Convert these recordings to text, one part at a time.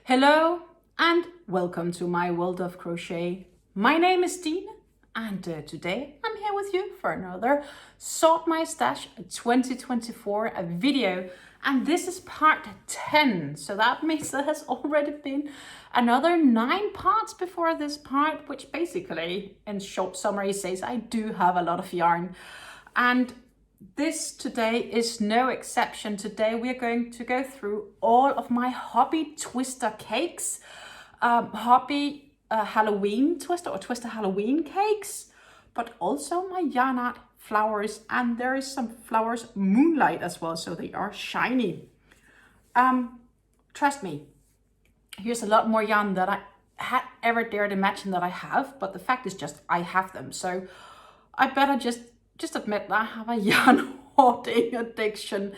Hello and welcome to my world of crochet. My name is Dean and today I'm here with you for another Sort My Stash 2024 video, and this is part 10, so that means there has already been another 9 parts before this part, which basically in short summary says I do have a lot of yarn. And this today is no exception. Today we are going to go through all of my hobby twister cakes, hobby Halloween twister or twister Halloween cakes, but also my YarnArt flowers, and there is some flowers moonlight as well, so they are shiny. Trust me, here's a lot more yarn that I had ever dared imagine that I have, but the fact is just I have them, so I better just admit that I have a yarn hoarding addiction.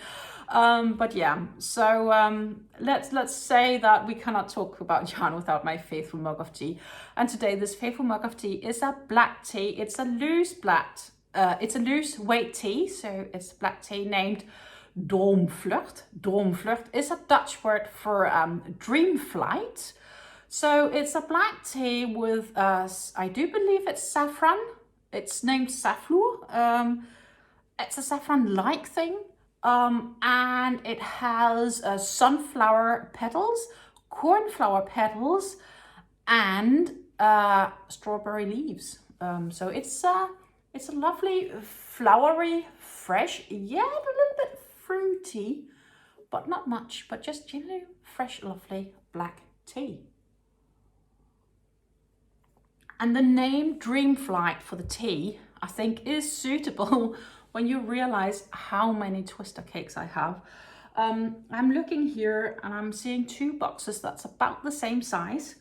But yeah, so let's say that we cannot talk about yarn without my faithful mug of tea. And today this faithful mug of tea is a black tea. It's a loose it's a loose weight tea, so it's black tea named Droomvlucht. Droomvlucht is a Dutch word for dream flight. So it's a black tea with I do believe it's saffron. It's named Saffloor. It's a saffron-like thing, and it has sunflower petals, cornflower petals, and strawberry leaves. So it's a lovely, flowery, fresh, yet a little bit fruity, but not much, but just fresh, lovely black tea. And the name Dream Flight for the tea, I think, is suitable when you realize how many twister cakes I have. I'm looking here and I'm seeing 2 boxes that's about the same size.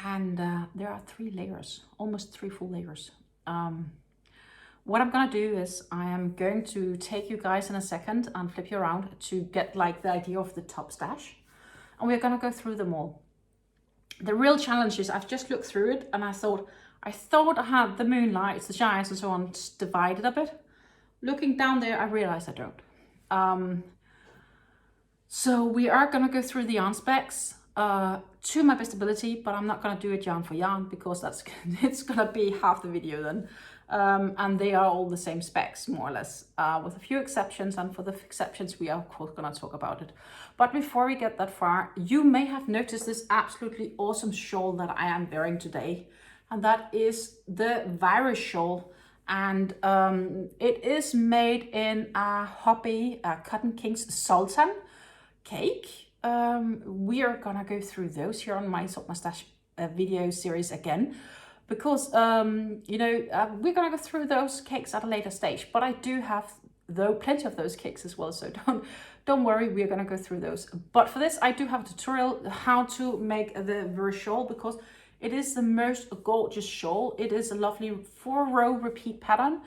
And there are 3 layers, almost 3 full layers. What I'm gonna do is I am going to take you guys in a second and flip you around to get like the idea of the top stash. And we're gonna go through them all. The real challenge is I've just looked through it and I thought I had the moonlights, the shines and so on divided a bit. Looking down there, I realized I don't. So we are gonna go through the yarn specs to my best ability, but I'm not gonna do it yarn for yarn because it's gonna be half the video then. And they are all the same specs, more or less, with a few exceptions, and for the exceptions we are of course gonna talk about it. But before we get that far, you may have noticed this absolutely awesome shawl that I am wearing today, and that is the virus shawl, and it is made in a hobby Cotton Kings Sultan cake. We are gonna go through those here on my Sort My Stash video series again, because we're gonna go through those cakes at a later stage, but I do have plenty of those cakes as well, so don't worry, we're gonna go through those. But for this I do have a tutorial how to make the virus shawl, because it is the most gorgeous shawl. It is a lovely 4-row repeat pattern,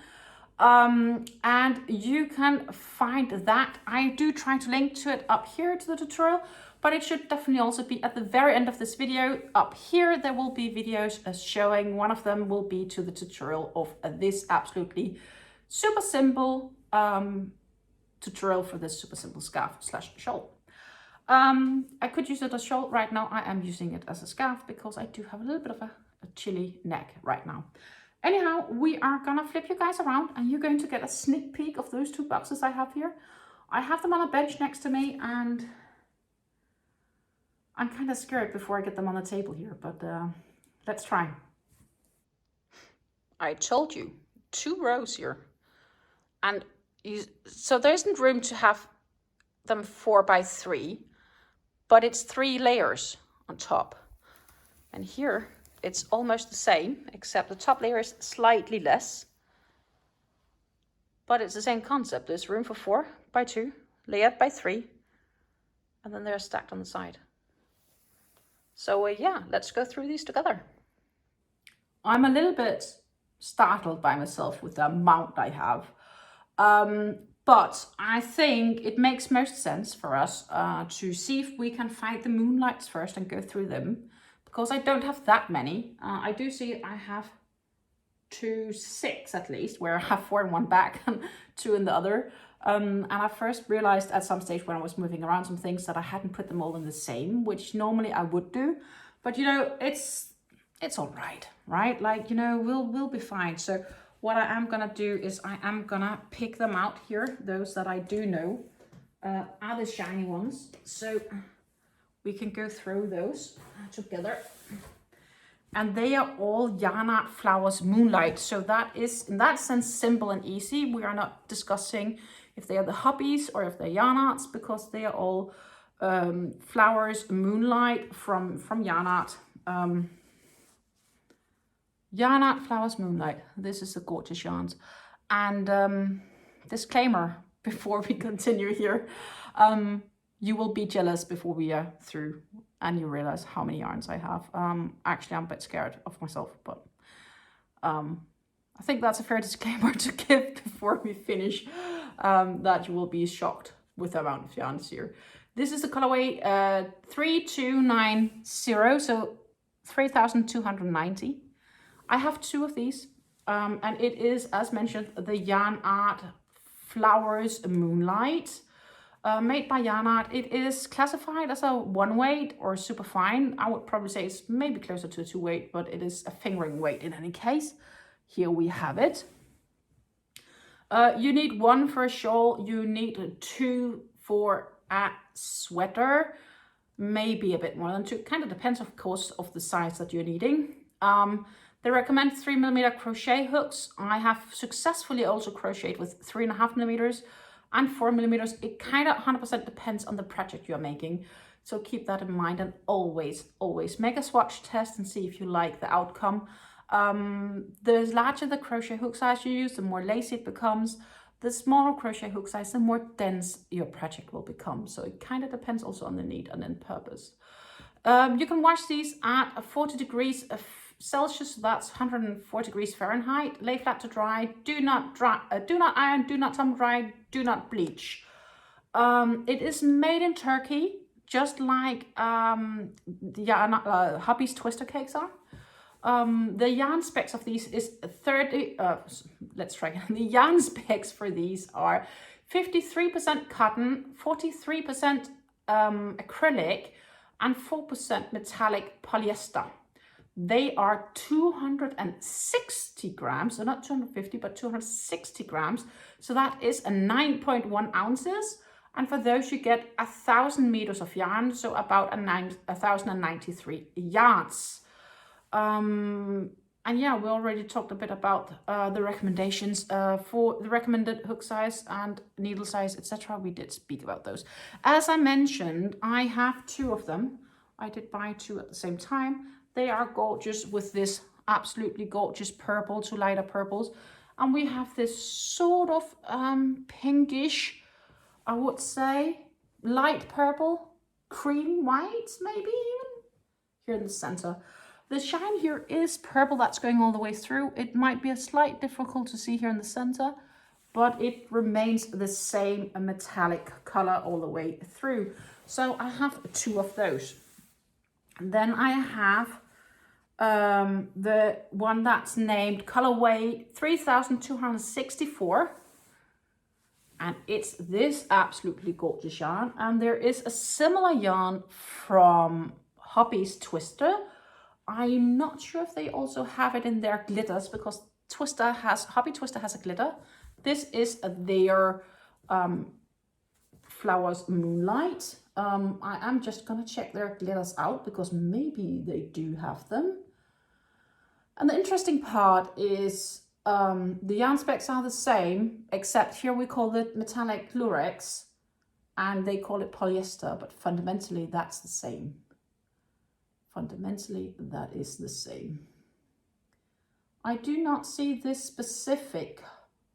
and you can find that. I do try to link to it up here to the tutorial, but it should definitely also be at the very end of this video. Up here there will be videos showing. One of them will be to the tutorial of this absolutely super simple tutorial for this super simple scarf / shawl. I could use it as a shawl. Right now I am using it as a scarf because I do have a little bit of a chilly neck right now. Anyhow, we are gonna flip you guys around and you're going to get a sneak peek of those 2 boxes I have here. I have them on a bench next to me, and I'm kind of scared before I get them on the table here, but let's try. I told you, 2 rows here. And so there isn't room to have them 4 by 3, but it's 3 layers on top. And here it's almost the same, except the top layer is slightly less. But it's the same concept. There's room for 4 by 2, layered by 3, and then they're stacked on the side. So yeah, let's go through these together. I'm a little bit startled by myself with the amount I have. But I think it makes most sense for us to see if we can find the moonlights first and go through them, because I don't have that many. I do see I have to 6 at least, where I have 4 in one bag and 2 in the other. And I first realized at some stage when I was moving around some things that I hadn't put them all in the same, which normally I would do. But you know, it's all right, right? Like, you know, we'll be fine. So what I am gonna do is I am gonna pick them out here. Those that I do know are the shiny ones. So we can go through those together. And they are all YarnArt Flowers Moonlight. So that is, in that sense, simple and easy. We are not discussing if they are the hobbies or if they're YarnArts, because they are all Flowers Moonlight from YarnArt. YarnArt Flowers Moonlight. This is the gorgeous yarns. And disclaimer before we continue here. You will be jealous before we are through and you realize how many yarns I have. Actually, I'm a bit scared of myself, but I think that's a fair disclaimer to give before we finish, that you will be shocked with the amount of yarns here. This is the colorway 3290, so 3290. I have 2 of these, and it is, as mentioned, the YarnArt Flowers Moonlight. Made by YarnArt. It is classified as a 1 weight or super fine. I would probably say it's maybe closer to a 2 weight, but it is a fingering weight in any case. Here we have it. You need 1 for a shawl. You need 2 for a sweater. Maybe a bit more than 2. Kind of depends, of course, of the size that you're needing. They recommend 3mm crochet hooks. I have successfully also crocheted with 3.5mm. and 4mm. It kind of 100% depends on the project you're making. So keep that in mind, and always make a swatch test and see if you like the outcome. The larger the crochet hook size you use, the more lacy it becomes. The smaller crochet hook size, the more dense your project will become. So it kind of depends also on the need and then purpose. You can wash these at 40 degrees Celsius, that's 104 degrees Fahrenheit. Lay flat to dry. Do not iron, do not tumble dry, do not bleach. It is made in Turkey, just like hubby's twister cakes are. The yarn specs of these is 30. Let's try again. The yarn specs for these are 53% cotton, 43% acrylic, and 4% metallic polyester. They are 260 grams, so not 250, but 260 grams. So that is a 9.1 ounces. And for those, you get 1,000 meters of yarn, so about 1,093 yards. And yeah, we already talked a bit about the recommendations for the recommended hook size and needle size, etc. We did speak about those. As I mentioned, I have 2 of them. I did buy 2 at the same time. They are gorgeous with this absolutely gorgeous purple to lighter purples. And we have this sort of pinkish, I would say, light purple, cream white, maybe even, here in the center. The shine here is purple, that's going all the way through. It might be a slight difficult to see here in the center, but it remains the same metallic color all the way through. So I have 2 of those. And then I have the one that's named colorway 3264, and it's this absolutely gorgeous yarn. And there is a similar yarn from Hobby's Twister. I'm not sure if they also have it in their glitters, because Hobby Twister has a glitter. This is their Flowers Moonlight. I am just gonna check their glitters out, because maybe they do have them. And the interesting part is the yarn specs are the same, except here we call it metallic lurex and they call it polyester, but fundamentally that's the same. Fundamentally that is the same. I do not see this specific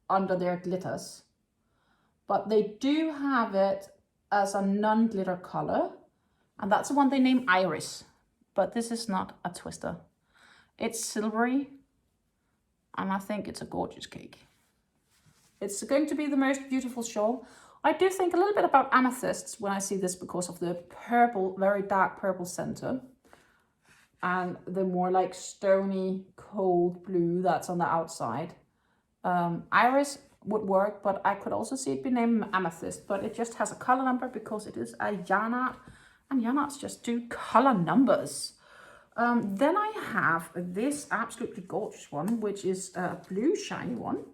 under their glitters, but they do have it as a non-glitter color, and that's the one they name Iris, but this is not a twister. It's silvery, and I think it's a gorgeous cake. It's going to be the most beautiful shawl. I do think a little bit about amethysts when I see this, because of the purple, very dark purple center. and the more like stony, cold blue that's on the outside. Iris would work, but I could also see it be named Amethyst, but it just has a color number because it is a YarnArt, and YarnArts just do color numbers. Then I have this absolutely gorgeous one, which is a blue shiny one.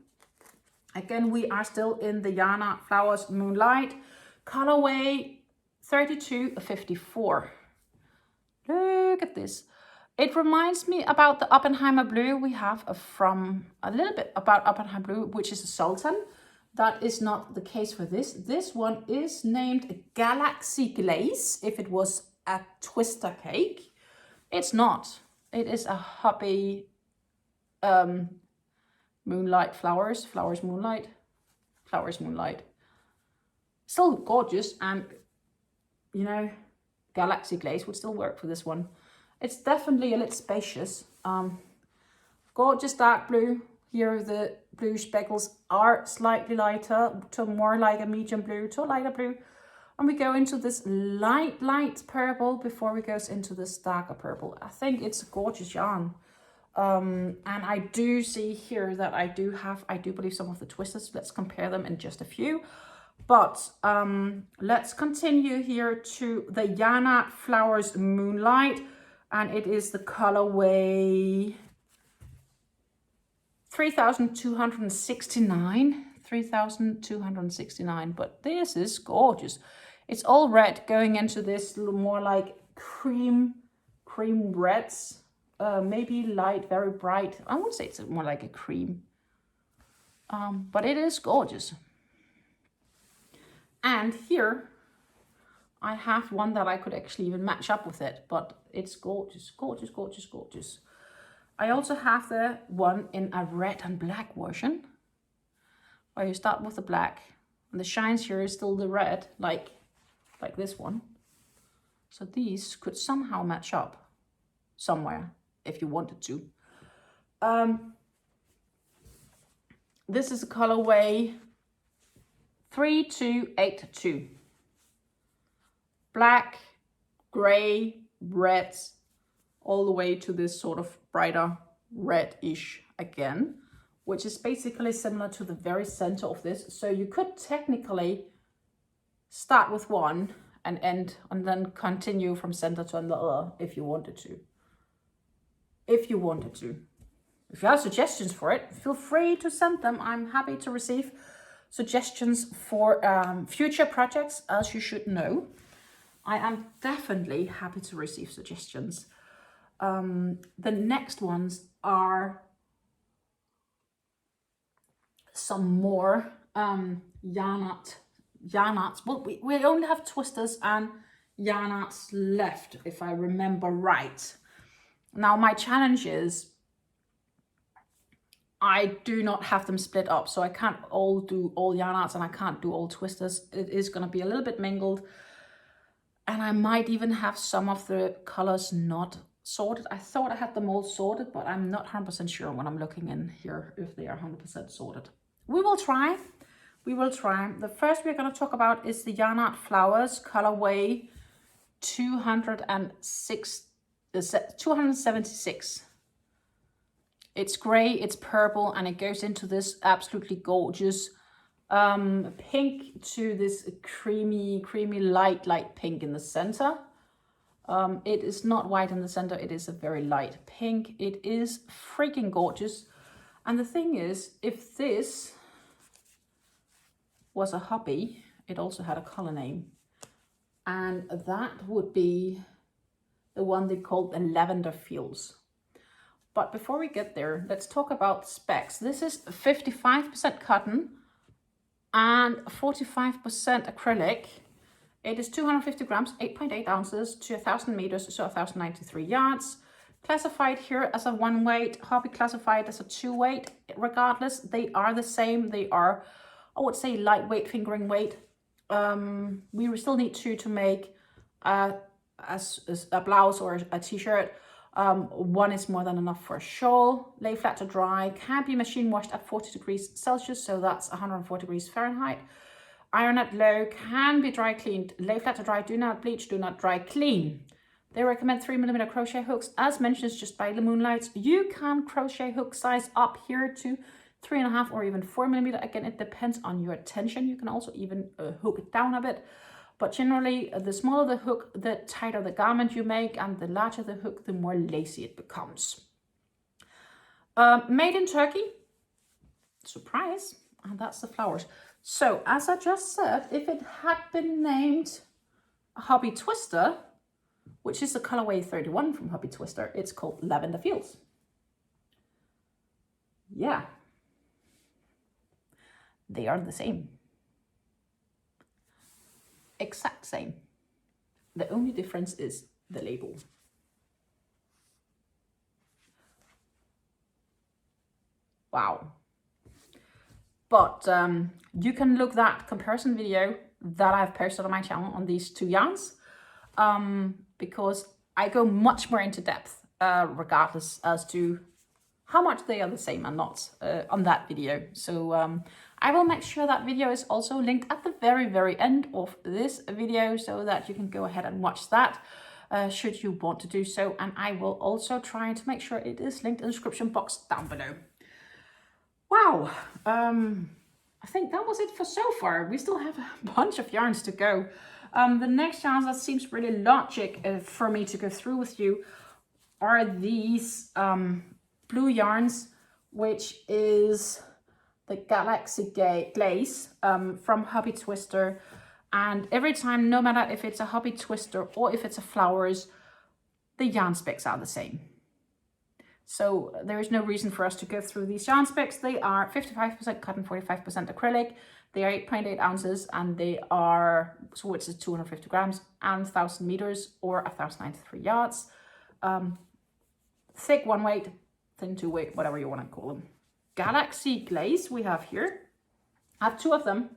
Again, we are still in the YarnArt Flowers Moonlight, colorway 3254. Look at this. It reminds me about the Oppenheimer blue we have from a little bit about Oppenheimer blue, which is a Sultan. That is not the case for this. This one is named Galaxy Glaze. If it was a twister cake, it's not. It is a hobby moonlight flowers, moonlight. Still gorgeous, and you know, Galaxy Glaze would still work for this one. It's definitely a little spacious. Gorgeous dark blue. Here the blue speckles are slightly lighter to more like a medium blue to a lighter blue. And we go into this light purple before we go into this darker purple. I think it's a gorgeous yarn. And I do see here that I do believe some of the twisters. Let's compare them in just a few. But let's continue here to the YarnArt Flowers Moonlight. And it is the colorway 3269, but this is gorgeous. It's all red going into this little more like cream reds, maybe light, very bright. I would say it's more like a cream, but it is gorgeous. And here I have one that I could actually even match up with it, but it's gorgeous. I also have the one in a red and black version, where you start with the black, and the shines here is still the red, like this one. So these could somehow match up somewhere if you wanted to. This is a colorway 3282. Black, gray, reds, all the way to this sort of brighter red-ish again, which is basically similar to the very center of this. So you could technically start with one and end and then continue from center to another if you wanted to. If you have suggestions for it, feel free to send them. I'm happy to receive suggestions for future projects, as you should know. I am definitely happy to receive suggestions. The next ones are some more YarnArts. Well, we only have twisters and YarnArts left, if I remember right. Now my challenge is I do not have them split up, so I can't all do all YarnArts and I can't do all twisters. It is going to be a little bit mingled. And I might even have some of the colors not sorted. I thought I had them all sorted, but I'm not 100% sure when I'm looking in here if they are 100% sorted. We will try. The first we're going to talk about is the YarnArt Flowers colorway 276. It's gray, it's purple, and it goes into this absolutely gorgeous pink to this creamy light pink in the center. It is not white in the center, it is a very light pink. It is freaking gorgeous. And the thing is, if this was a hobby, it also had a color name, and that would be the one they called the Lavender Fields. But before we get there, let's talk about specs. This is 55% cotton and 45% acrylic. It is 250 grams, 8.8 ounces to 1,000 meters, so 1,093 yards. Classified here as a 1 weight, hobby classified as a 2 weight. Regardless, they are the same. They are, I would say, lightweight fingering weight. We still need to make a blouse or a t-shirt. One is more than enough for a shawl. Lay flat to dry, can be machine washed at 40 degrees Celsius, so that's 140 degrees Fahrenheit. Iron at low, can be dry cleaned. Lay flat to dry, do not bleach, do not dry clean. They recommend 3mm crochet hooks. As mentioned, just by the Moonlights, you can crochet hook size up here to 3.5 or even 4mm. Again, it depends on your tension. You can also even hook it down a bit. But generally, the smaller the hook, the tighter the garment you make, and the larger the hook, the more lacy it becomes. Made in Turkey. Surprise. And that's the flowers. So, as I just said, if it had been named Hobby Twister, which is the colorway 31 from Hobby Twister, it's called Lavender Fields. Yeah. They are the same. Exact same. The only difference is the label. Wow. But you can look that comparison video that I've posted on my channel on these two yarns, because I go much more into depth, regardless as to how much they are the same and not on that video. So I will make sure that video is also linked at the very, very end of this video so that you can go ahead and watch that should you want to do so. And I will also try to make sure it is linked in the description box down below. Wow, I think that was it for so far. We still have a bunch of yarns to go. The next yarns that seems really logic for me to go through with you are these blue yarns, which is the Galaxy Glaze from Hobby Twister. And every time, no matter if it's a Hobby Twister or if it's a Flowers, the yarn specs are the same. So there is no reason for us to go through these yarn specs. They are 55% cotton, 45% acrylic. They are 8.8 ounces and they are, so which is 250 grams and 1,000 meters or 1,093 yards. Thick one weight, thin two weight, whatever you want to call them. Galaxy Glaze we have here. I have two of them,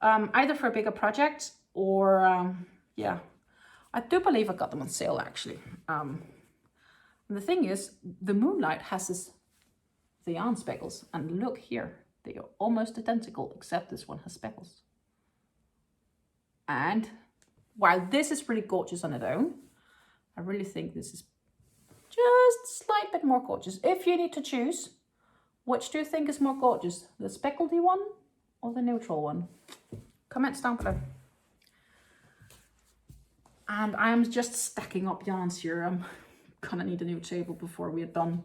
either for a bigger project or, yeah, I do believe I got them on sale actually. And the thing is, the Moonlight has the yarn speckles, and look here, they are almost identical, except this one has speckles. And while this is really gorgeous on its own, I really think this is just a slight bit more gorgeous. If you need to choose, which do you think is more gorgeous, the speckledy one or the neutral one? Comments down below. And I am just stacking up yarns here. I'm gonna need a new table before we are done.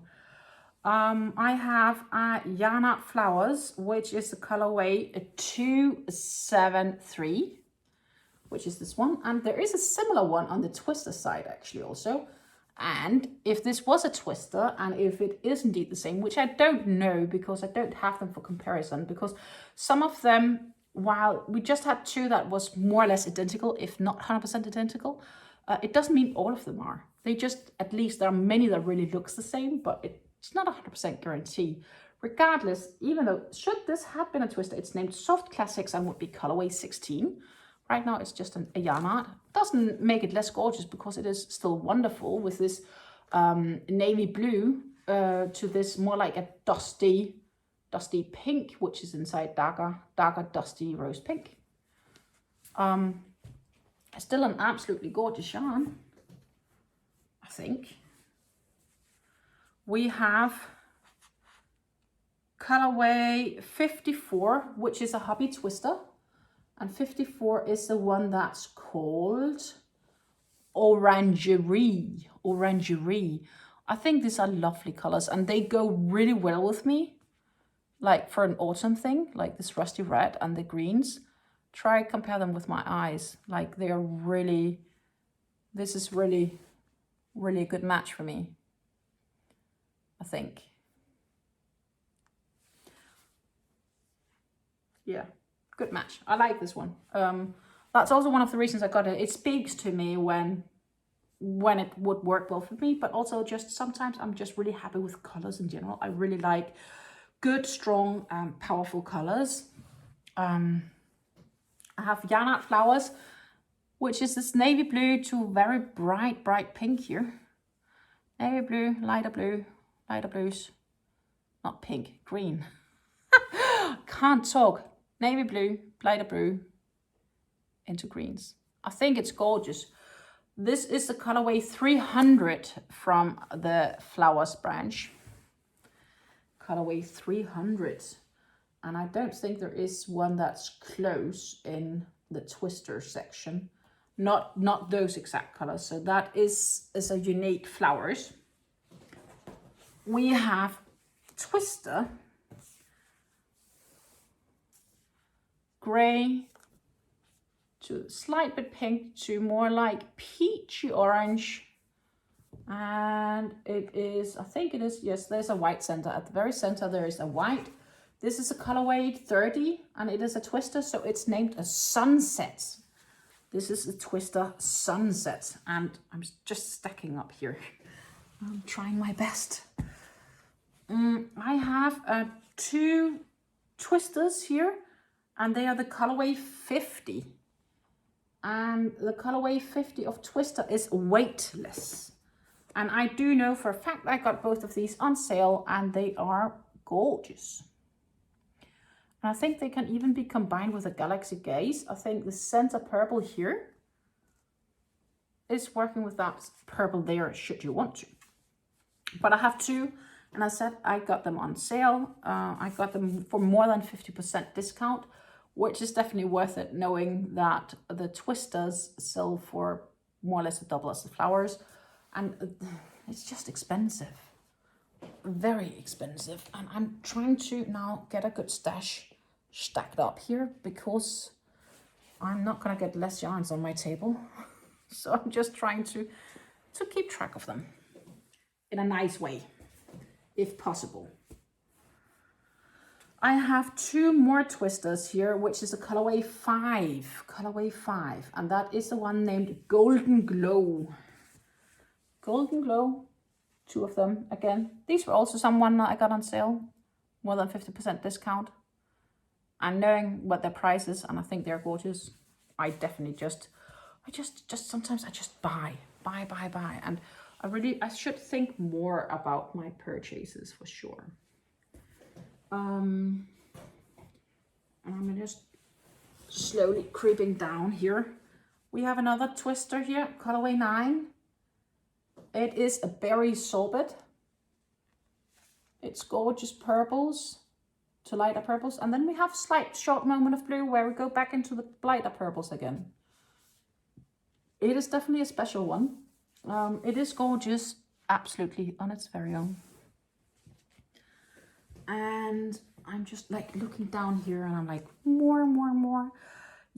I have YarnArt Flowers, which is the colorway 273, which is this one. And there is a similar one on the Twister side actually also. And if this was a Twister, and if it is indeed the same, which I don't know because I don't have them for comparison, because some of them, while we just had two that was more or less identical, if not 100% identical, it doesn't mean all of them are. They just, at least there are many that really looks the same, but it's not 100% guarantee. Regardless, even though, should this have been a Twister, it's named Soft Classics and would be colorway 16. Right now it's just a YarnArt. Doesn't make it less gorgeous because it is still wonderful with this navy blue to this more like a dusty pink, which is inside darker dusty rose pink. Still an absolutely gorgeous yarn, I think. We have colorway 54, which is a Hobby Twister, and 54 is the one that's called Orangerie. I think these are lovely colors and they go really well with me, like for an autumn thing, like this rusty red and the greens. Try compare them with my eyes, like they are really, this is really a good match for me, I think. Yeah, good match. I like this one. That's also one of the reasons I got it. It speaks to me when it would work well for me, but also just sometimes I'm just really happy with colors in general. I really like good, strong, powerful colors. I have YarnArt Flowers, which is this navy blue to very bright pink here. Navy blue, lighter blues, not pink, green. Can't talk. Navy blue, lighter blue into greens. I think it's gorgeous. This is the colorway 300 from the Flowers branch. Colorway 300. And I don't think there is one that's close in the twister section. Not those exact colors. So that is a unique Flowers. We have Twister, gray to slight bit pink to more like peachy orange. And it is, I think it is, yes, there's a white center. At the very center there is a white. This is a colorway 30 and it is a twister, so it's named a Sunset. This is a Twister Sunset, and I'm just stacking up here. I'm trying my best. I have 2 twisters here, and they are the colorway 50. And the colorway 50 of Twister is weightless. And I do know for a fact I got both of these on sale, and they are gorgeous. And I think they can even be combined with a Galaxy Gaze. I think the center purple here is working with that purple there, should you want to. But I have 2, and I said I got them on sale. I got them for more than 50% discount, which is definitely worth it, knowing that the twisters sell for more or less a double as the Flowers. And it's just expensive, very expensive. And I'm trying to now get a good stash stacked up here, because I'm not gonna get less yarns on my table. So I'm just trying to keep track of them in a nice way, if possible. I have 2 more twisters here, which is a colorway 5, and that is the one named Golden Glow. Golden Glow, 2 of them. Again, these were also someone that I got on sale, more than 50% discount. And knowing what their price is, and I think they're gorgeous, I definitely sometimes I just buy. And I should think more about my purchases for sure. And I'm just slowly creeping down here. We have another twister here, colorway 9. It is a berry sorbet. It's gorgeous purples to lighter purples, and then we have slight short moment of blue where we go back into the lighter purples again. It is definitely a special one. It is gorgeous, absolutely on its very own. And I'm just like looking down here, and I'm like, more.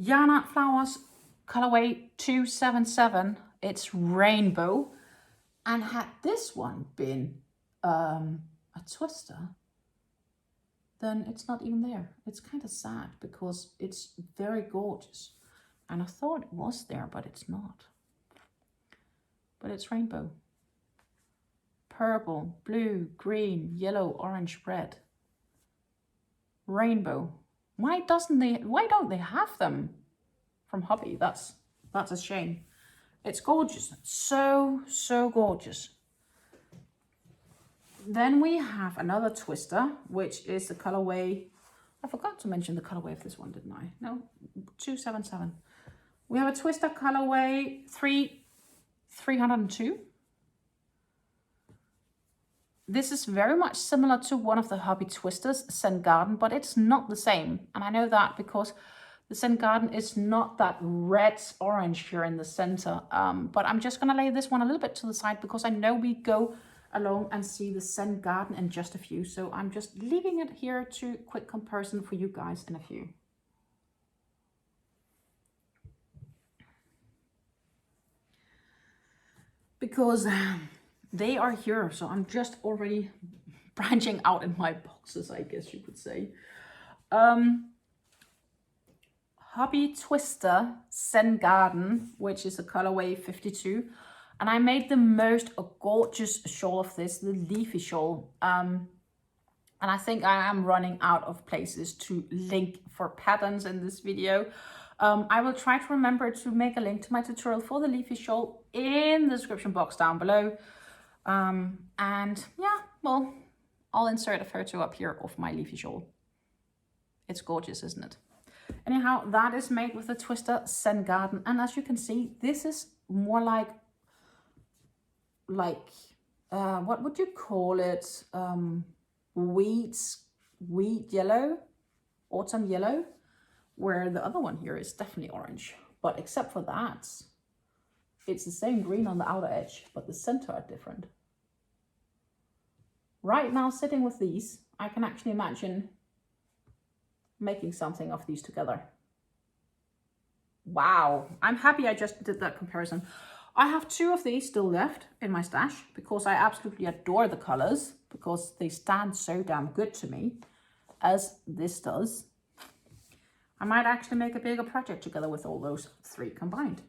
YarnArt Flowers, colorway 277. It's rainbow. And had this one been a twister, then it's not even there. It's kind of sad, because it's very gorgeous. And I thought it was there, but it's not. But it's rainbow. Purple, blue, green, yellow, orange, red. Rainbow. Why don't they have them from Hobby? That's a shame. It's gorgeous. So gorgeous. Then we have another twister, which is the colorway. I forgot to mention the colorway of this one, didn't I? No, 277. We have a twister colorway 302. This is very much similar to one of the Hobby twisters, Zen Garden, but it's not the same. And I know that because the Zen Garden is not that red orange here in the center. But I'm just gonna lay this one a little bit to the side, because I know we go along and see the Zen Garden in just a few. So I'm just leaving it here to quick comparison for you guys in a few. Because they are here, so I'm just already branching out in my boxes, I guess you could say. Hobby Twister Zen Garden, which is a colorway 52. And I made the most gorgeous shawl of this, the leafy shawl. And I think I am running out of places to link for patterns in this video. I will try to remember to make a link to my tutorial for the leafy shawl in the description box down below. And yeah, well, I'll insert a photo up here of my leafy shawl. It's gorgeous, isn't it? Anyhow, that is made with the Twister Zen Garden. And as you can see, this is more like what would you call it? Wheat yellow, autumn yellow, where the other one here is definitely orange. But except for that, it's the same green on the outer edge, but the center are different. Right now, sitting with these, I can actually imagine making something of these together. Wow, I'm happy I just did that comparison. I have 2 of these still left in my stash because I absolutely adore the colors, because they stand so damn good to me, as this does. I might actually make a bigger project together with all those 3 combined.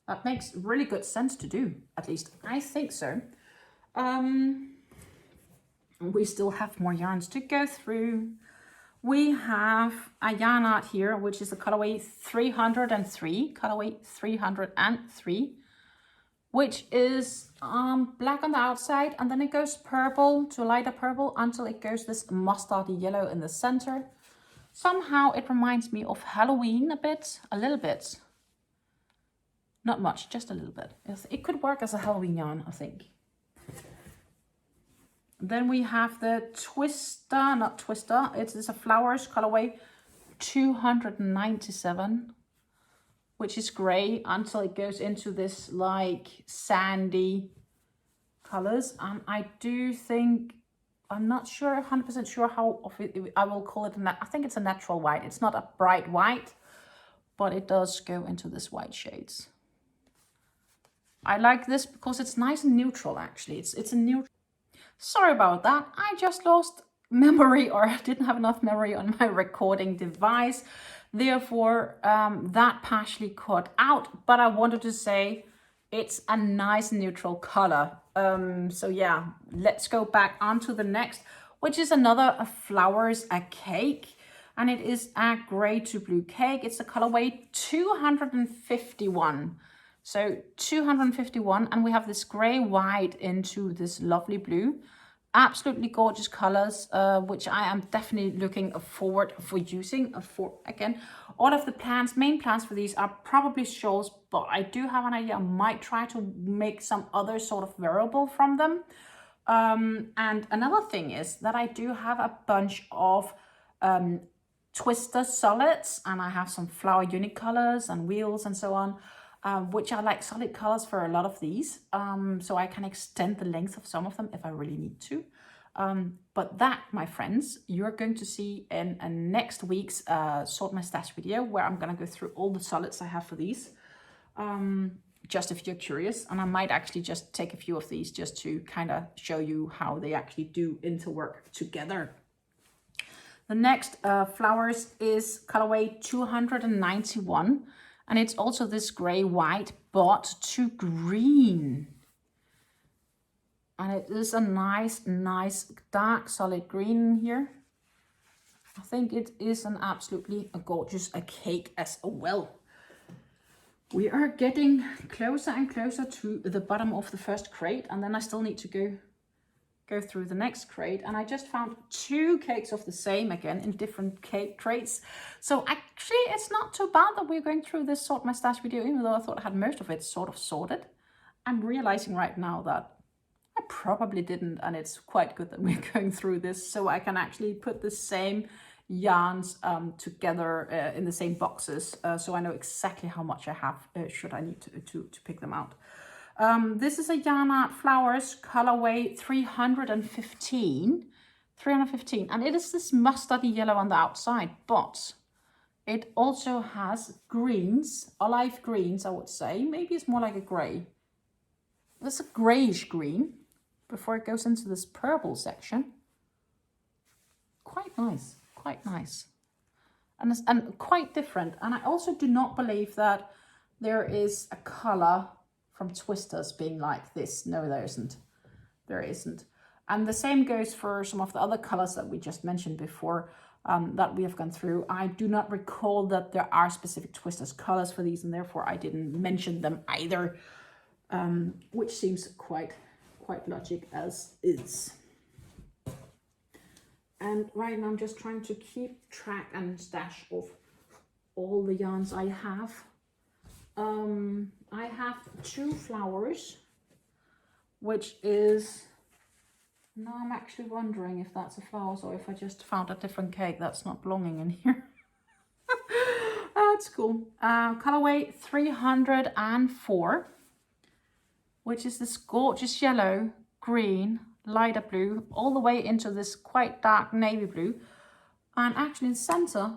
That makes really good sense to do, at least I think so. We still have more yarns to go through. We have a YarnArt here, which is the colorway 303, colorway 303, which is black on the outside, and then it goes purple to lighter purple until it goes this mustardy yellow in the center. Somehow it reminds me of Halloween a little bit. Not much, just a little bit. It could work as a Halloween yarn, I think. Then we have the Twister, not Twister, it is a Flowers colorway 297, which is gray until it goes into this like sandy colors. And I do think, I'm not sure, 100% sure how I will call it. I think it's a natural white. It's not a bright white, but it does go into this white shades. I like this because it's nice and neutral, actually. It's a neutral. Sorry about that. I just lost memory, or I didn't have enough memory on my recording device. Therefore, that partially cut out, but I wanted to say it's a nice neutral color. So yeah, let's go back onto the next, which is another Flowers, a cake. And it is a gray to blue cake. It's a colorway 251. So 251, and we have this gray white into this lovely blue. Absolutely gorgeous colors, which I am definitely looking forward for using. Again, all of the main plans for these are probably shawls, but I do have an idea. I might try to make some other sort of wearable from them. And another thing is that I do have a bunch of Twister solids, and I have some flower unicolors and wheels and so on. Which are like solid colors for a lot of these. So I can extend the length of some of them if I really need to. But that, my friends, you're going to see in next week's Sort My Stash video, where I'm gonna go through all the solids I have for these. Just if you're curious, and I might actually just take a few of these just to kind of show you how they actually do interwork together. The next Flowers is colorway 291. And it's also this gray white, but to green. And it is a nice dark solid green here. I think it is an absolutely gorgeous cake as well. We are getting closer and closer to the bottom of the first crate, and then I still need to go through the next crate. And I just found 2 cakes of the same, again in different cake crates. So actually it's not too bad that we're going through this Sort My Stash video, even though I thought I had most of it sort of sorted. I'm realizing right now that I probably didn't, and it's quite good that we're going through this, so I can actually put the same yarns together in the same boxes, so I know exactly how much I have should I need to pick them out. This is a YarnArt Flowers colorway 315, and it is this mustardy yellow on the outside, but it also has greens, olive greens, I would say. Maybe it's more like a gray. It's a grayish green before it goes into this purple section. Quite nice, and quite different. And I also do not believe that there is a color from Twisters being like this. No, there isn't. And the same goes for some of the other colors that we just mentioned before, that we have gone through. I do not recall that there are specific Twisters colors for these, and therefore I didn't mention them either, which seems quite logic as is. And right now I'm just trying to keep track and stash of all the yarns I have. I have 2 flowers, which is, now I'm actually wondering if that's a flower or if I just found a different cake that's not belonging in here. That's cool. Colorway 304, which is this gorgeous yellow, green, lighter blue, all the way into this quite dark navy blue. And actually in the center,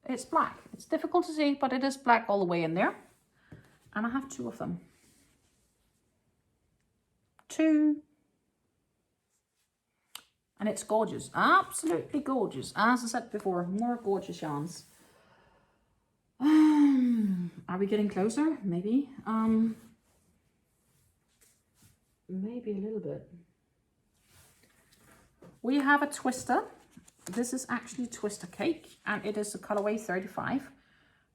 it's black. It's difficult to see, but it is black all the way in there. And I have 2 of them. 2. And it's gorgeous, absolutely gorgeous. As I said before, more gorgeous yarns. Are we getting closer? Maybe. Maybe a little bit. We have a twister. This is actually twister cake, and it is the colorway 35.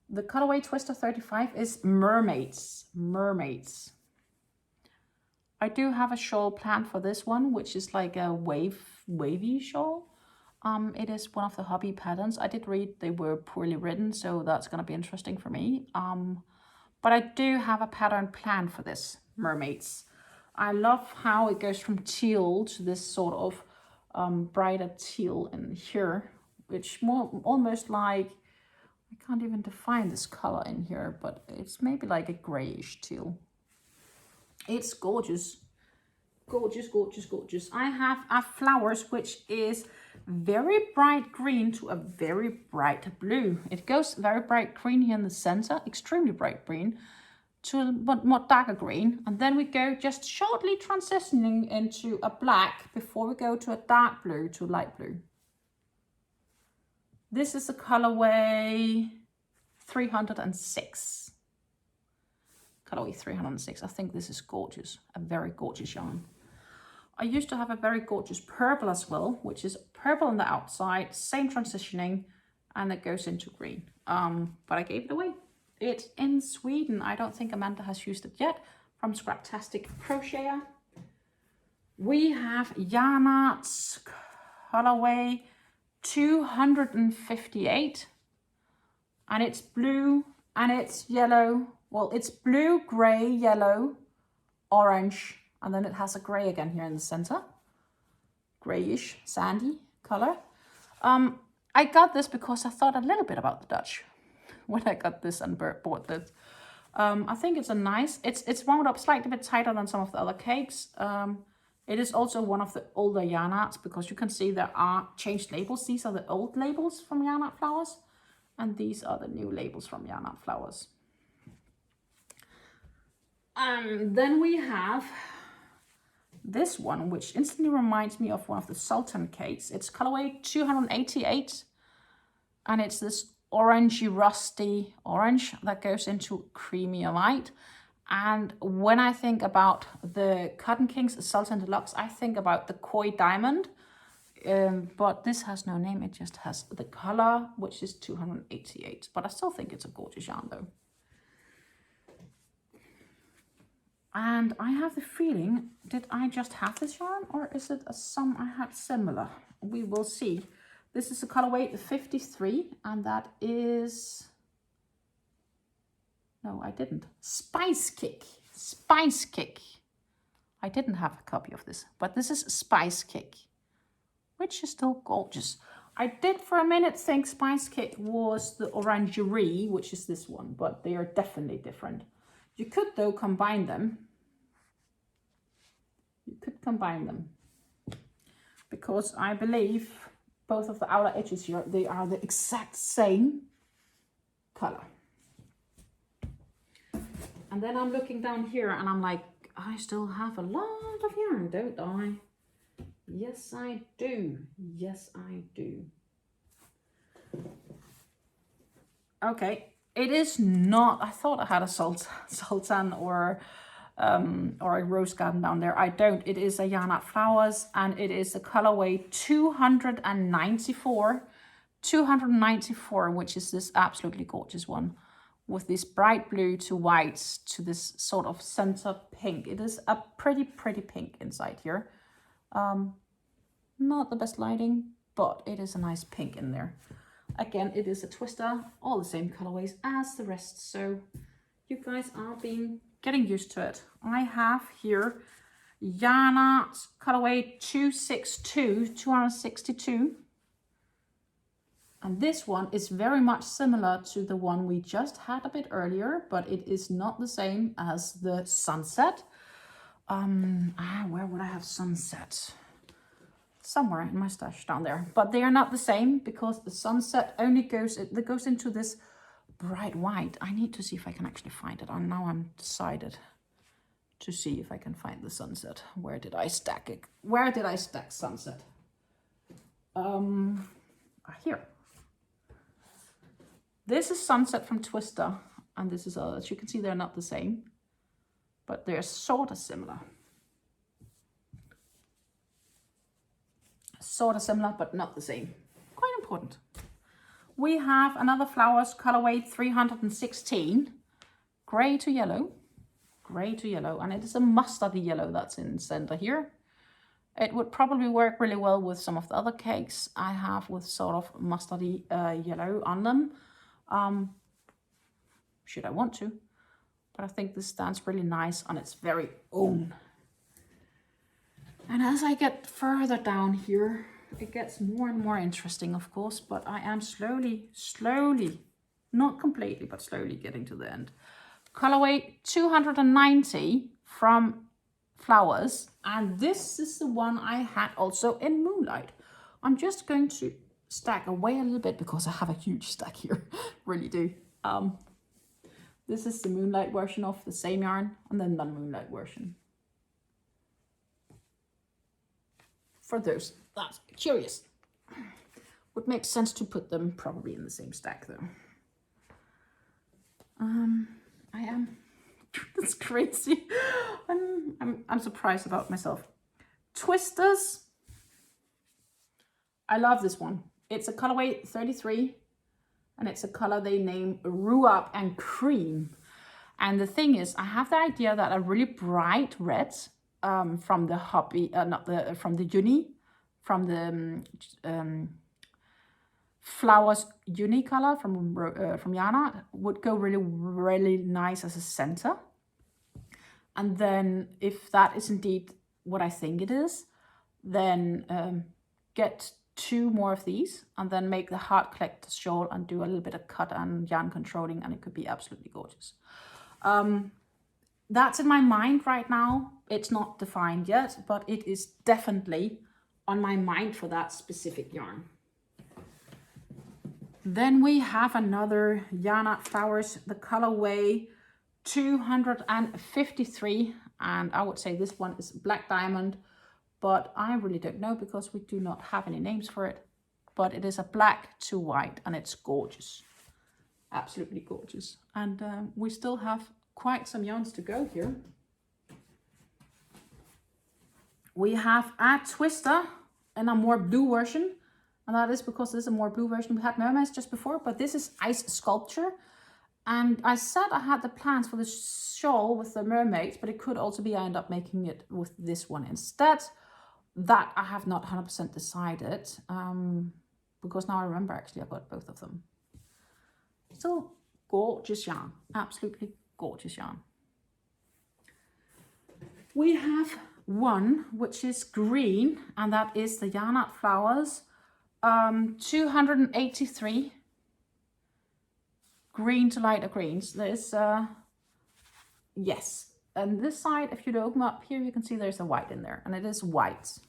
The colorway twister 35 is mermaids. Mermaids. I do have a shawl planned for this one, which is like a wavy shawl. It is one of the hobby patterns. I did read they were poorly written, so that's going to be interesting for me. But I do have a pattern planned for this, mermaids. I love how it goes from teal to this sort of brighter teal in here, which almost like, I can't even define this color in here, but it's maybe like a grayish teal. It's gorgeous. Gorgeous, gorgeous, gorgeous. I have flowers which is very bright green to a very bright blue. It goes very bright green here in the center, extremely bright green, to a more darker green. And then we go just shortly transitioning into a black before we go to a dark blue to light blue. This is the colorway 306. Colorway 306. I think this is gorgeous. A very gorgeous yarn. I used to have a very gorgeous purple as well, which is purple on the outside, same transitioning, and it goes into green. But I gave it away. It's in Sweden. I don't think Amanda has used it yet. From Scraptastic Crocheter. We have YarnArt's colorway 258, and it's blue and it's yellow. Well, it's blue, gray, yellow, orange, and then it has a gray again here in the center. Grayish, sandy color. I got this because I thought a little bit about the Dutch when I got this and bought this. I think it's a nice, it's wound up slightly bit tighter than some of the other cakes. It is also one of the older YarnArts because you can see there are changed labels. These are the old labels from YarnArt Flowers, and these are the new labels from YarnArt Flowers. Then we have this one, which instantly reminds me of one of the Sultan cakes. It's colorway 288, and it's this orangey, rusty orange that goes into creamy light. And when I think about the Cotton Kings Sultan Deluxe, I think about the Koi Diamond, but this has no name. It just has the color, which is 288. But I still think it's a gorgeous yarn though. And I have the feeling, did I just have this yarn or is it some I had similar? We will see. This is the colorway 53, and that is, no, I didn't. Spice Kick. Spice Kick. I didn't have a copy of this, but this is Spice Kick, which is still gorgeous. I did for a minute think Spice Kick was the Orangerie, which is this one, but they are definitely different. You could, though, combine them. You could combine them. Because I believe both of the outer edges here, they are the exact same color. And then I'm looking down here and I'm like, I still have a lot of yarn, don't I? Yes, I do. Yes, I do. Okay. It is not, I thought I had a Sultan or a Rose Garden down there. I don't. It is a YarnArt Flowers, and it is the colorway 294. 294, which is this absolutely gorgeous one with this bright blue to white to this sort of center pink. It is a pretty pink inside here. Not the best lighting, but it is a nice pink in there. Again, it is a twister, all the same colorways as the rest, so you guys are getting used to it. I have here YarnArt colorway 262. And this one is very much similar to the one we just had a bit earlier, but it is not the same as the Sunset. Where would I have Sunset? Somewhere in my stash down there. But they are not the same because the Sunset only goes into this bright white. I need to see if I can actually find it. Now I'm decided to see if I can find the Sunset. Where did I stack it? Where did I stack Sunset? Here. This is Sunset from Twister, and this is, as you can see, they're not the same, but they're sort of similar. Sort of similar, but not the same. Quite important. We have another Flowers colorway 316, gray to yellow, and it is a mustardy yellow that's in center here. It would probably work really well with some of the other cakes I have with sort of mustardy yellow on them. Should I want to, but I think this stands really nice on its very own. And as I get further down here, it gets more and more interesting, of course, but I am slowly, not completely, but slowly getting to the end. Colorway 290 from Flowers, and this is the one I had also in Moonlight. I'm just going to stack away a little bit because I have a huge stack here. Really do. This is the Moonlight version of the same yarn, and then non-Moonlight version. For those that's curious. Would make sense to put them probably in the same stack though. I am. That's crazy. I'm surprised about myself. Twisters. I love this one. It's a colorway 33, and it's a color they name Rhubarb and Cream. And the thing is, I have the idea that a really bright red from the hobby, from the uni, from the Flowers uni color from YarnArt would go really nice as a center. And then if that is indeed what I think it is, then get 2 more of these and then make the heart collector shawl and do a little bit of cut and yarn controlling, and it could be absolutely gorgeous. That's in my mind right now. It's not defined yet, but it is definitely on my mind for that specific yarn. Then we have another YarnArt Flowers, the colorway 253, and I would say this one is Black Diamond, but I really don't know because we do not have any names for it. But it is a black to white, and it's gorgeous, absolutely gorgeous. And we still have quite some yarns to go here. We have a Twister in a more blue version, and that is because this is a more blue version. We had Mermaids just before, but this is Ice Sculpture. And I said I had the plans for the shawl with the mermaids, but it could also be I end up making it with this one instead. That I have not 100% decided, because now I remember actually I got both of them. Still gorgeous yarn, absolutely gorgeous yarn. We have one which is green, and that is the YarnArt Flowers 283. Green to lighter greens. There's yes, and this side, if you open up here, you can see there's a white in there, and it is white.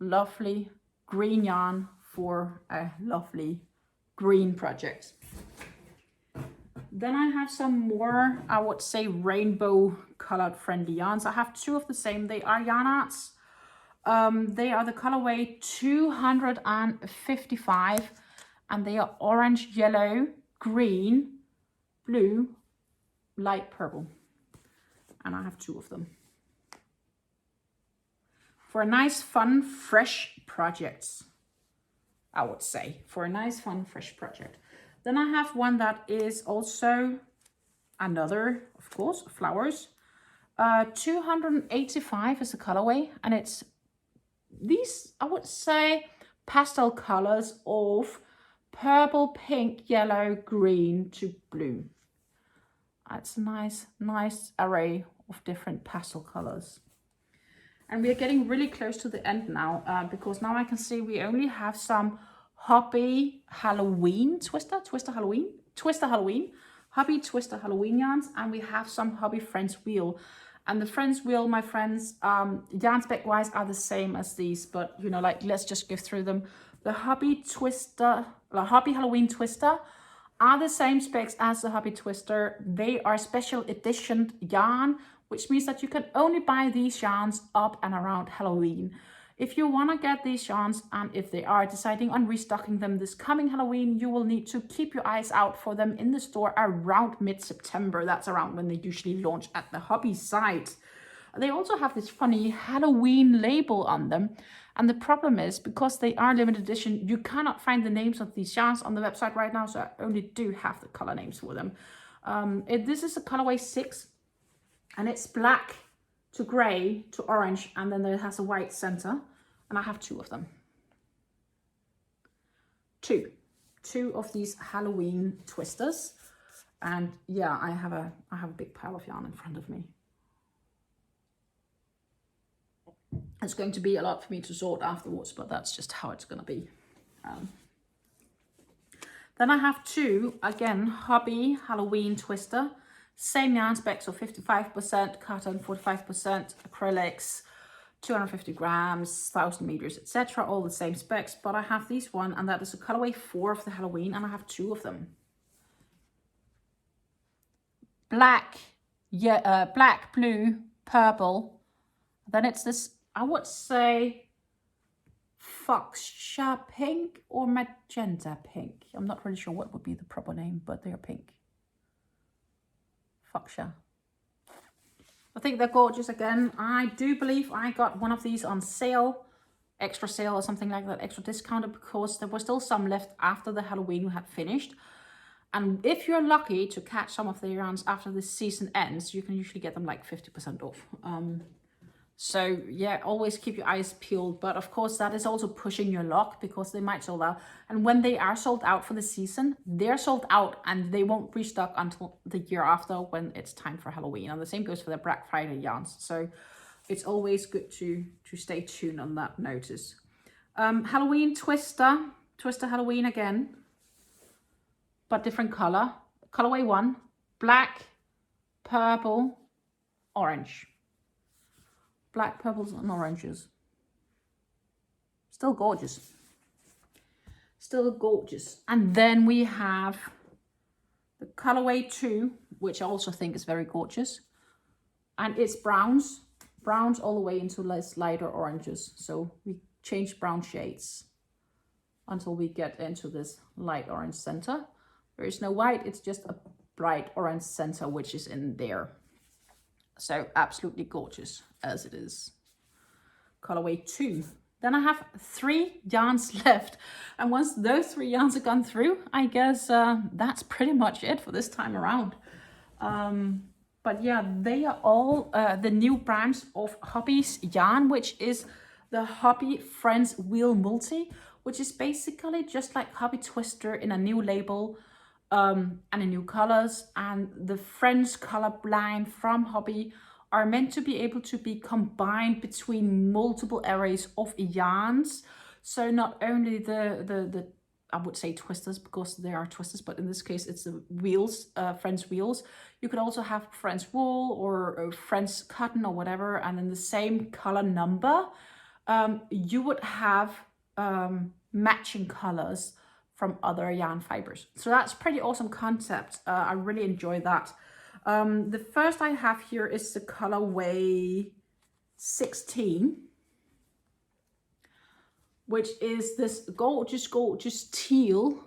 Lovely green yarn for a lovely green project. Then I have some more, I would say, rainbow colored friendly yarns. I have 2 of the same. They are YarnArts. They are the colorway 255, and they are orange, yellow, green, blue, light purple. And I have 2 of them. For a nice, fun, fresh projects, I would say. For a nice, fun, fresh project. Then I have one that is also another, of course, Flowers. 285 is the colorway, and it's these, I would say, pastel colors of purple, pink, yellow, green to blue. It's a nice array of different pastel colors. And we are getting really close to the end now, because now I can see we only have some Hobby Halloween Twister Halloween, Hobby Twister Halloween yarns, and we have some Hobby Friends Wheel. And the Friends Wheel, my friends, yarn spec wise are the same as these, but you know, like, let's just go through them. The Hobby Halloween Twister are the same specs as the Hobby Twister. They are special edition yarn, which means that you can only buy these yarns up and around Halloween. If you want to get these yarns, and if they are deciding on restocking them this coming Halloween, you will need to keep your eyes out for them in the store around mid-September. That's around when they usually launch at the Hobby site. They also have this funny Halloween label on them. And the problem is, because they are limited edition, you cannot find the names of these yarns on the website right now, so I only do have the color names for them. This is a colorway 6. And it's black to gray to orange, and then it has a white center. And I have 2 of them. Two of these Halloween twisters. And yeah, I have a big pile of yarn in front of me. It's going to be a lot for me to sort afterwards, but that's just how it's going to be. Then I have 2, again, Hobby Halloween Twister. Same yarn spec, so 55% cotton, 45% acrylics, 250 grams, 1000 meters, etc. All the same specs, but I have this one, and that is a colorway 4 of the Halloween, and I have 2 of them. Black, yeah, black, blue, purple. Then it's this, I would say, fuchsia pink or magenta pink. I'm not really sure what would be the proper name, but they are pink. Fuchsia. I think they're gorgeous again. I do believe I got one of these on sale, extra sale or something like that, extra discounted, because there was still some left after the Halloween we had finished. And if you're lucky to catch some of the yarns after the season ends, you can usually get them like 50% off. So yeah, always keep your eyes peeled. But of course, that is also pushing your luck, because they might sold out. And when they are sold out for the season, they're sold out and they won't restock until the year after, when it's time for Halloween. And the same goes for the Black Friday yarns. So it's always good to stay tuned on that notice. Halloween Twister Halloween again, but different color. Colorway 1, black, purple, orange. Black, purples and oranges. Still gorgeous. Still gorgeous. And then we have the colorway 2, which I also think is very gorgeous. And it's browns. Browns all the way into less lighter oranges. So we change brown shades until we get into this light orange center. There is no white, it's just a bright orange center which is in there. So absolutely gorgeous as it is. Colorway 2. Then I have 3 yarns left. And once those 3 yarns are gone through, I guess that's pretty much it for this time around. But yeah, they are all the new branch of Hobby's yarn, which is the Hobby Friends Wheel Multi, which is basically just like Hobby Twister in a new label. And in new colors, and the Friends color blind from Hobby are meant to be able to be combined between multiple arrays of yarns. So not only the I would say twisters, because they are twisters, but in this case it's the wheels, Friends wheels. You could also have Friends wool or Friends cotton or whatever, and in the same color number, you would have matching colors from other yarn fibers. So that's pretty awesome concept. I really enjoy that. The first I have here is the colorway 16, which is this gorgeous teal.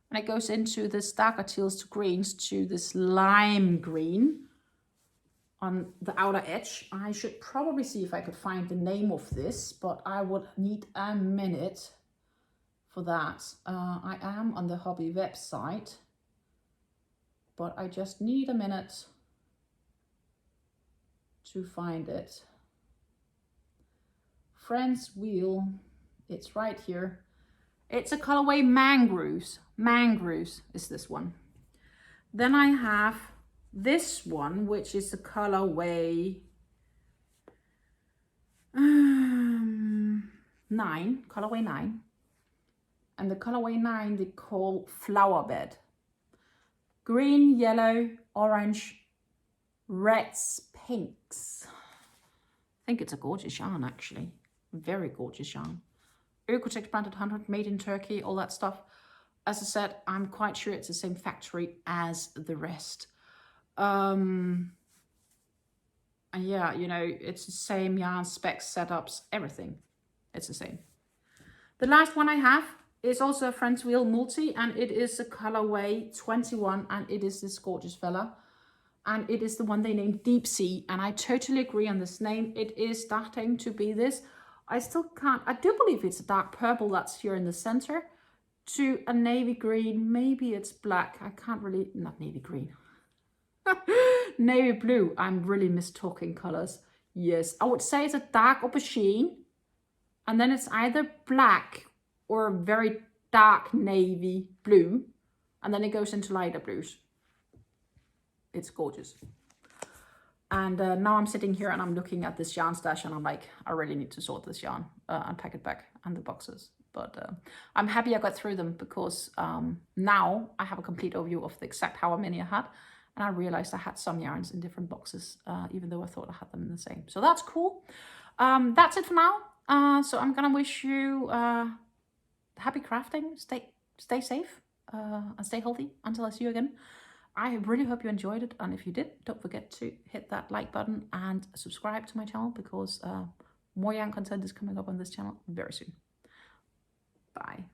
And it goes into this darker teals to greens to this lime green on the outer edge. I should probably see if I could find the name of this, but I would need a minute for that. I am on the Hobby website, but I just need a minute to find it. Friends Wheel, it's right here. It's a colorway Mangroves. Mangroves is this one. Then I have this one, which is the colorway 9, colorway 9. And the colorway 9 they call Flower Bed. Green, yellow, orange, reds, pinks. I think it's a gorgeous yarn, actually. Very gorgeous yarn. Oeko-Tex branded 100, made in Turkey, all that stuff. As I said, I'm quite sure it's the same factory as the rest. And yeah, you know, it's the same yarn, specs, setups, everything. It's the same. The last one I have is also a French Wheel Multi, and it is a colorway 21, and it is this gorgeous fella. And it is the one they named Deep Sea, and I totally agree on this name. It is starting to be this. I still can't, I do believe it's a dark purple that's here in the center, to a navy green, maybe it's black. I can't really, not navy green. Navy blue. I'm really mistalking colors. Yes, I would say it's a dark aubergine, and then it's either black or a very dark navy blue, and then it goes into lighter blues. It's gorgeous. And now I'm sitting here and I'm looking at this yarn stash and I'm like, I really need to sort this yarn and pack it back and the boxes. But I'm happy I got through them, because now I have a complete overview of the exact how many I had. And I realized I had some yarns in different boxes, even though I thought I had them in the same. So that's cool. That's it for now. So I'm gonna wish you happy crafting. Stay safe and stay healthy until I see you again. I really hope you enjoyed it, and if you did, don't forget to hit that like button and subscribe to my channel, because more yarn content is coming up on this channel very soon. Bye.